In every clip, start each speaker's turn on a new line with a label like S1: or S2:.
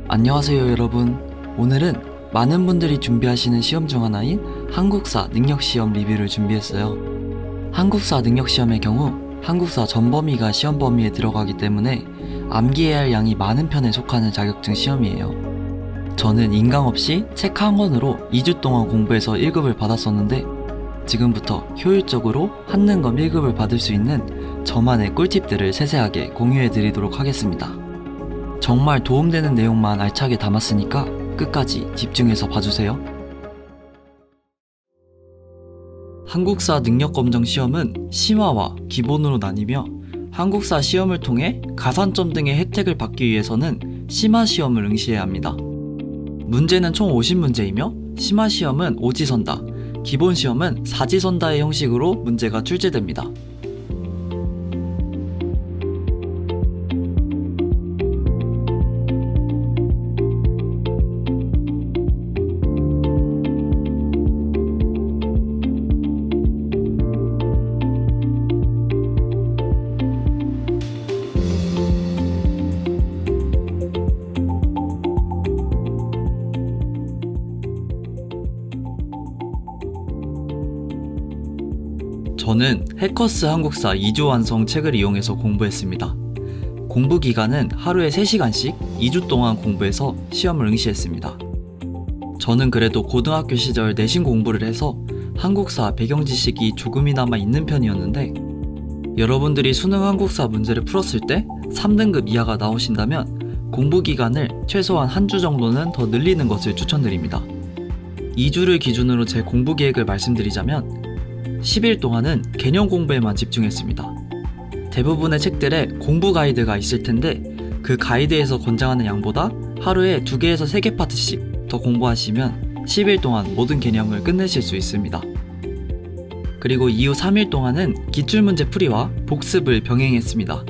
S1: 안녕하세요 여러분. 오늘은 많은 분들이 준비하시는 시험 중 하나인 한국사 능력시험 리뷰를 준비했어요. 한국사 능력시험의 경우 한국사 전 범위가 시험 범위에 들어가기 때문에 암기해야 할 양이 많은 편에 속하는 자격증 시험이에요. 저는 인강 없이 책 한 권으로 2주 동안 공부해서 1급을 받았었는데 지금부터 효율적으로 한능검 1급을 받을 수 있는 저만의 꿀팁들을 세세하게 공유해 드리도록 하겠습니다. 정말 도움되는 내용만 알차게 담았으니까 끝까지 집중해서 봐주세요. 한국사 능력검정 시험은 심화와 기본으로 나뉘며 한국사 시험을 통해 가산점 등의 혜택을 받기 위해서는 심화 시험을 응시해야 합니다. 문제는 총 50문제이며 심화 시험은 오지선다, 기본 시험은 사지선다의 형식으로 문제가 출제됩니다. 저는 해커스 한국사 2조 완성 책을 이용해서 공부했습니다. 공부 기간은 하루에 3시간씩 2주 동안 공부해서 시험을 응시했습니다. 저는 그래도 고등학교 시절 내신 공부를 해서 한국사 배경 지식이 조금이나마 있는 편이었는데 여러분들이 수능 한국사 문제를 풀었을 때 3등급 이하가 나오신다면 공부 기간을 최소한 한 주 정도는 더 늘리는 것을 추천드립니다. 2주를 기준으로 제 공부 계획을 말씀드리자면 10일 동안은 개념 공부에만 집중했습니다. 대부분의 책들에 공부 가이드가 있을 텐데 그 가이드에서 권장하는 양보다 하루에 2개에서 3개 파트씩 더 공부하시면 10일 동안 모든 개념을 끝내실 수 있습니다. 그리고 이후 3일 동안은 기출문제 풀이와 복습을 병행했습니다.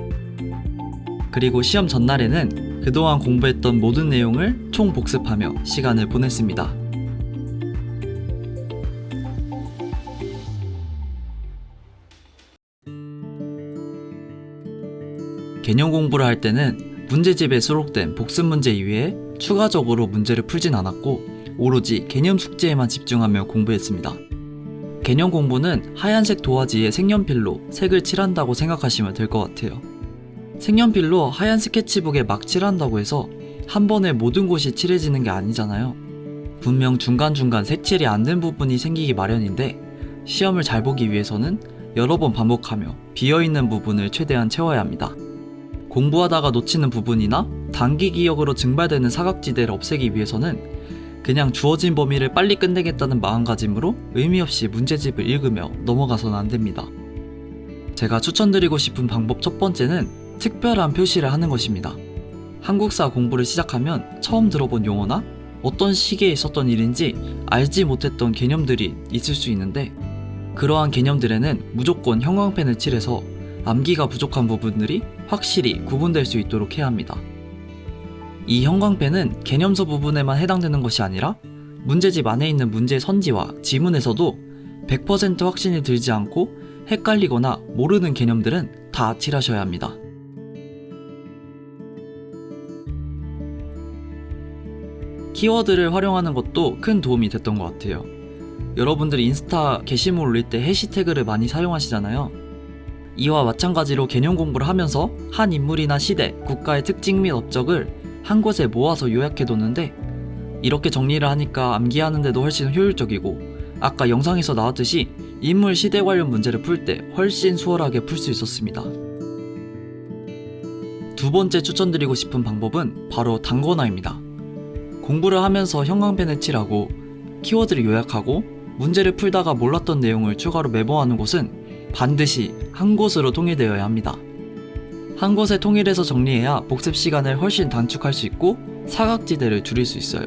S1: 그리고 시험 전날에는 그동안 공부했던 모든 내용을 총 복습하며 시간을 보냈습니다. 개념 공부를 할 때는 문제집에 수록된 복습 문제 이외에 추가적으로 문제를 풀진 않았고 오로지 개념 숙제에만 집중하며 공부했습니다. 개념 공부는 하얀색 도화지에 색연필로 색을 칠한다고 생각하시면 될 것 같아요. 색연필로 하얀 스케치북에 막 칠한다고 해서 한 번에 모든 곳이 칠해지는 게 아니잖아요. 분명 중간중간 색칠이 안 된 부분이 생기기 마련인데 시험을 잘 보기 위해서는 여러 번 반복하며 비어있는 부분을 최대한 채워야 합니다. 공부하다가 놓치는 부분이나 단기 기억으로 증발되는 사각지대를 없애기 위해서는 그냥 주어진 범위를 빨리 끝내겠다는 마음가짐으로 의미 없이 문제집을 읽으며 넘어가서는 안 됩니다. 제가 추천드리고 싶은 방법 첫 번째는 특별한 표시를 하는 것입니다. 한국사 공부를 시작하면 처음 들어본 용어나 어떤 시기에 있었던 일인지 알지 못했던 개념들이 있을 수 있는데 그러한 개념들에는 무조건 형광펜을 칠해서 암기가 부족한 부분들이 확실히 구분될 수 있도록 해야 합니다. 이 형광펜은 개념서 부분에만 해당되는 것이 아니라 문제집 안에 있는 문제 선지와 지문에서도 100% 확신이 들지 않고 헷갈리거나 모르는 개념들은 다 칠하셔야 합니다. 키워드를 활용하는 것도 큰 도움이 됐던 것 같아요. 여러분들이 인스타 게시물 올릴 때 해시태그를 많이 사용하시잖아요. 이와 마찬가지로 개념 공부를 하면서 한 인물이나 시대, 국가의 특징 및 업적을 한 곳에 모아서 요약해뒀는데 이렇게 정리를 하니까 암기하는데도 훨씬 효율적이고 아까 영상에서 나왔듯이 인물 시대 관련 문제를 풀 때 훨씬 수월하게 풀 수 있었습니다. 두 번째 추천드리고 싶은 방법은 바로 단권화입니다. 공부를 하면서 형광펜을 칠하고 키워드를 요약하고 문제를 풀다가 몰랐던 내용을 추가로 메모하는 곳은 반드시 한 곳으로 통일되어야 합니다. 한 곳에 통일해서 정리해야 복습 시간을 훨씬 단축할 수 있고 사각지대를 줄일 수 있어요.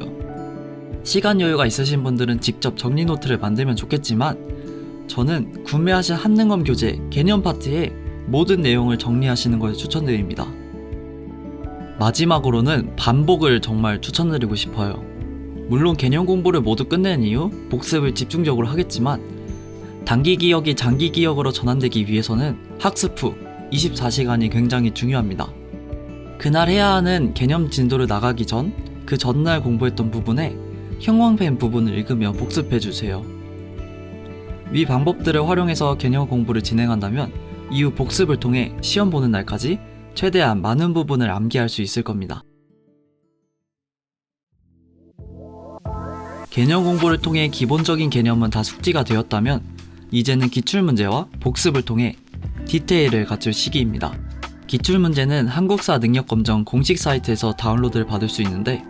S1: 시간 여유가 있으신 분들은 직접 정리 노트를 만들면 좋겠지만 저는 구매하신 한능검 교재 개념 파트에 모든 내용을 정리하시는 것을 추천드립니다. 마지막으로는 반복을 정말 추천드리고 싶어요. 물론 개념 공부를 모두 끝낸 이후 복습을 집중적으로 하겠지만 단기 기억이 장기 기억으로 전환되기 위해서는 학습 후 24시간이 굉장히 중요합니다. 그날 해야 하는 개념 진도를 나가기 전 그 전날 공부했던 부분에 형광펜 부분을 읽으며 복습해주세요. 위 방법들을 활용해서 개념 공부를 진행한다면 이후 복습을 통해 시험 보는 날까지 최대한 많은 부분을 암기할 수 있을 겁니다. 개념 공부를 통해 기본적인 개념은 다 숙지가 되었다면 이제는 기출문제와 복습을 통해 디테일을 갖출 시기입니다. 기출문제는 한국사 능력검정 공식 사이트에서 다운로드를 받을 수 있는데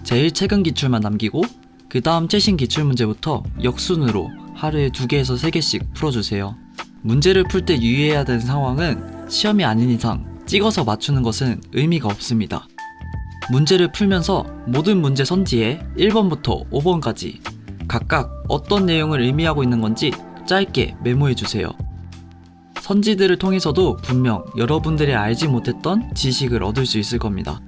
S1: 제일 최근 기출만 남기고 그 다음 최신 기출문제부터 역순으로 하루에 2개에서 3개씩 풀어주세요. 문제를 풀 때 유의해야 되는 상황은 시험이 아닌 이상 찍어서 맞추는 것은 의미가 없습니다. 문제를 풀면서 모든 문제 선지에 1번부터 5번까지 각각 어떤 내용을 의미하고 있는 건지 짧게 메모해주세요. 선지들을 통해서도 분명 여러분들이 알지 못했던 지식을 얻을 수 있을 겁니다.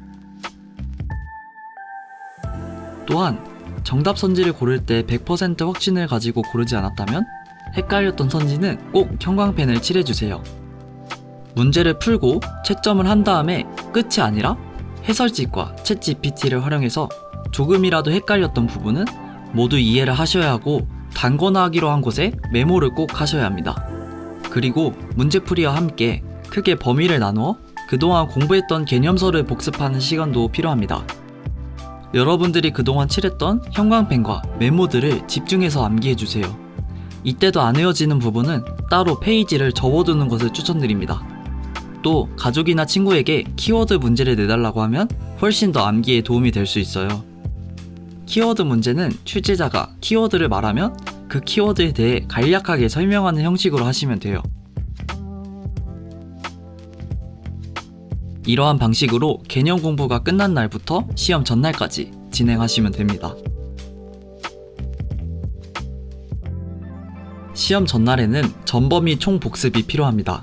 S1: 또한 정답 선지를 고를 때 100% 확신을 가지고 고르지 않았다면 헷갈렸던 선지는 꼭 형광펜을 칠해주세요. 문제를 풀고 채점을 한 다음에 끝이 아니라 해설집과 챗GPT를 활용해서 조금이라도 헷갈렸던 부분은 모두 이해를 하셔야 하고 단권화하기로 한 곳에 메모를 꼭 하셔야 합니다. 그리고 문제풀이와 함께 크게 범위를 나누어 그동안 공부했던 개념서를 복습하는 시간도 필요합니다. 여러분들이 그동안 칠했던 형광펜과 메모들을 집중해서 암기해주세요. 이때도 안 외워지는 부분은 따로 페이지를 접어두는 것을 추천드립니다. 또 가족이나 친구에게 키워드 문제를 내달라고 하면 훨씬 더 암기에 도움이 될 수 있어요. 키워드 문제는 출제자가 키워드를 말하면 그 키워드에 대해 간략하게 설명하는 형식으로 하시면 돼요. 이러한 방식으로 개념 공부가 끝난 날부터 시험 전날까지 진행하시면 됩니다. 시험 전날에는 전범위 총복습이 필요합니다.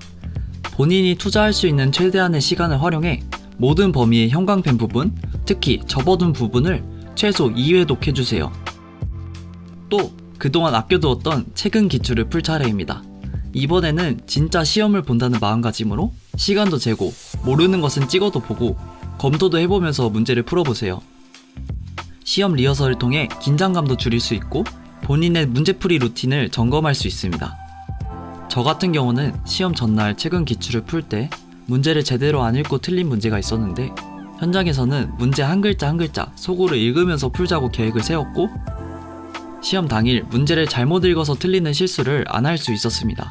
S1: 본인이 투자할 수 있는 최대한의 시간을 활용해 모든 범위의 형광펜 부분, 특히 접어둔 부분을 최소 2회독 해주세요. 또 그동안 아껴두었던 최근 기출을 풀 차례입니다. 이번에는 진짜 시험을 본다는 마음가짐으로 시간도 재고 모르는 것은 찍어도 보고 검토도 해보면서 문제를 풀어보세요. 시험 리허설을 통해 긴장감도 줄일 수 있고 본인의 문제풀이 루틴을 점검할 수 있습니다. 저 같은 경우는 시험 전날 최근 기출을 풀 때 문제를 제대로 안 읽고 틀린 문제가 있었는데 현장에서는 문제 한 글자 한 글자 속으로 읽으면서 풀자고 계획을 세웠고 시험 당일 문제를 잘못 읽어서 틀리는 실수를 안 할 수 있었습니다.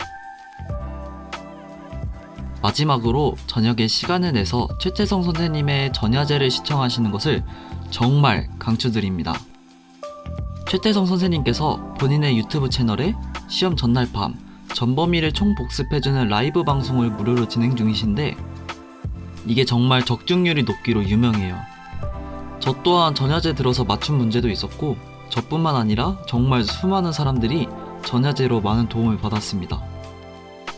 S1: 마지막으로 저녁에 시간을 내서 최태성 선생님의 전야제를 시청하시는 것을 정말 강추드립니다. 최태성 선생님께서 본인의 유튜브 채널에 시험 전날 밤 전범위를 총복습해주는 라이브 방송을 무료로 진행 중이신데 이게 정말 적중률이 높기로 유명해요. 저 또한 전야제 들어서 맞춘 문제도 있었고 저뿐만 아니라 정말 수많은 사람들이 전야제로 많은 도움을 받았습니다.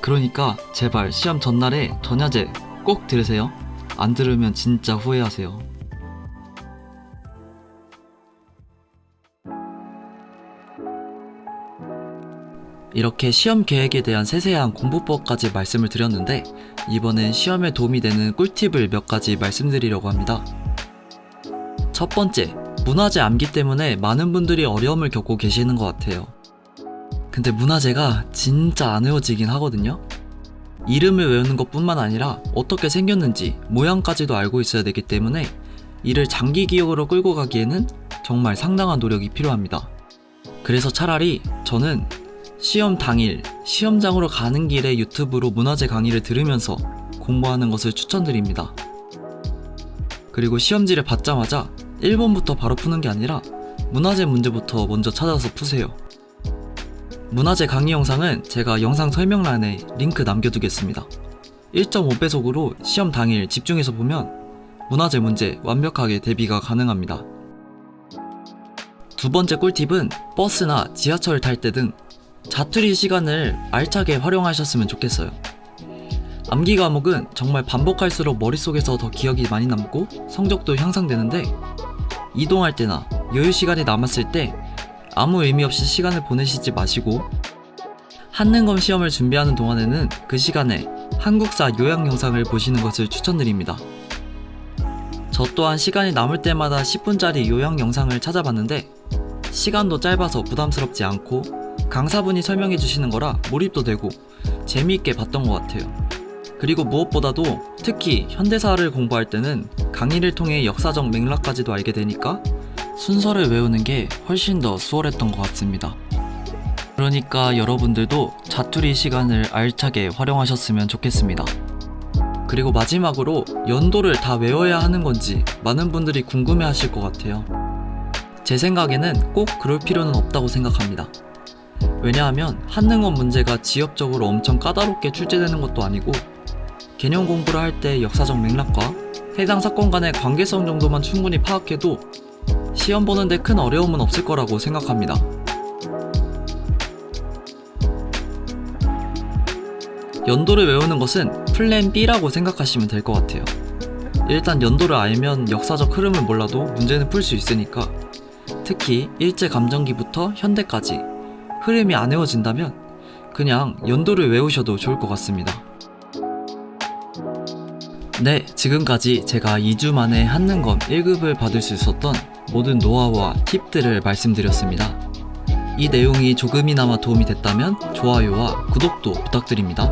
S1: 그러니까 제발 시험 전날에 전야제 꼭 들으세요. 안 들으면 진짜 후회하세요. 이렇게 시험 계획에 대한 세세한 공부법까지 말씀을 드렸는데 이번엔 시험에 도움이 되는 꿀팁을 몇 가지 말씀드리려고 합니다. 첫 번째, 문화재 암기 때문에 많은 분들이 어려움을 겪고 계시는 것 같아요. 근데 문화재가 진짜 안 외워지긴 하거든요. 이름을 외우는 것 뿐만 아니라 어떻게 생겼는지 모양까지도 알고 있어야 되기 때문에 이를 장기 기억으로 끌고 가기에는 정말 상당한 노력이 필요합니다. 그래서 차라리 저는 시험 당일 시험장으로 가는 길에 유튜브로 문화재 강의를 들으면서 공부하는 것을 추천드립니다. 그리고 시험지를 받자마자 1번부터 바로 푸는 게 아니라 문화재 문제부터 먼저 찾아서 푸세요. 문화재 강의 영상은 제가 영상 설명란에 링크 남겨두겠습니다. 1.5배속으로 시험 당일 집중해서 보면 문화재 문제 완벽하게 대비가 가능합니다. 두 번째 꿀팁은 버스나 지하철 탈 때 등 자투리 시간을 알차게 활용하셨으면 좋겠어요. 암기 과목은 정말 반복할수록 머릿속에서 더 기억이 많이 남고 성적도 향상되는데 이동할 때나 여유 시간이 남았을 때 아무 의미 없이 시간을 보내시지 마시고 한능검 시험을 준비하는 동안에는 그 시간에 한국사 요약 영상을 보시는 것을 추천드립니다. 저 또한 시간이 남을 때마다 10분짜리 요약 영상을 찾아봤는데 시간도 짧아서 부담스럽지 않고 강사분이 설명해 주시는 거라 몰입도 되고 재미있게 봤던 것 같아요. 그리고 무엇보다도 특히 현대사를 공부할 때는 강의를 통해 역사적 맥락까지도 알게 되니까 순서를 외우는 게 훨씬 더 수월했던 것 같습니다. 그러니까 여러분들도 자투리 시간을 알차게 활용하셨으면 좋겠습니다. 그리고 마지막으로 연도를 다 외워야 하는 건지 많은 분들이 궁금해 하실 것 같아요. 제 생각에는 꼭 그럴 필요는 없다고 생각합니다. 왜냐하면 한능원 문제가 지역적으로 엄청 까다롭게 출제되는 것도 아니고 개념 공부를 할 때 역사적 맥락과 해당 사건 간의 관계성 정도만 충분히 파악해도 시험 보는데 큰 어려움은 없을 거라고 생각합니다. 연도를 외우는 것은 플랜 B라고 생각하시면 될 것 같아요. 일단 연도를 알면 역사적 흐름을 몰라도 문제는 풀 수 있으니까 특히 일제감정기부터 현대까지 흐름이 안 외워진다면 그냥 연도를 외우셔도 좋을 것 같습니다. 네, 지금까지 제가 2주 만에 한능검 1급을 받을 수 있었던 모든 노하우와 팁들을 말씀드렸습니다. 이 내용이 조금이나마 도움이 됐다면 좋아요와 구독도 부탁드립니다.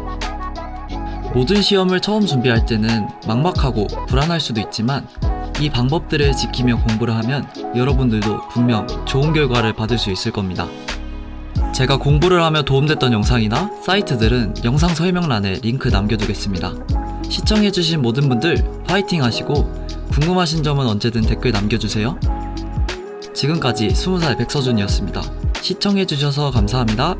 S1: 모든 시험을 처음 준비할 때는 막막하고 불안할 수도 있지만 이 방법들을 지키며 공부를 하면 여러분들도 분명 좋은 결과를 받을 수 있을 겁니다. 제가 공부를 하며 도움됐던 영상이나 사이트들은 영상 설명란에 링크 남겨두겠습니다. 시청해주신 모든 분들 파이팅 하시고 궁금하신 점은 언제든 댓글 남겨주세요. 지금까지 20살 백서준이었습니다. 시청해주셔서 감사합니다.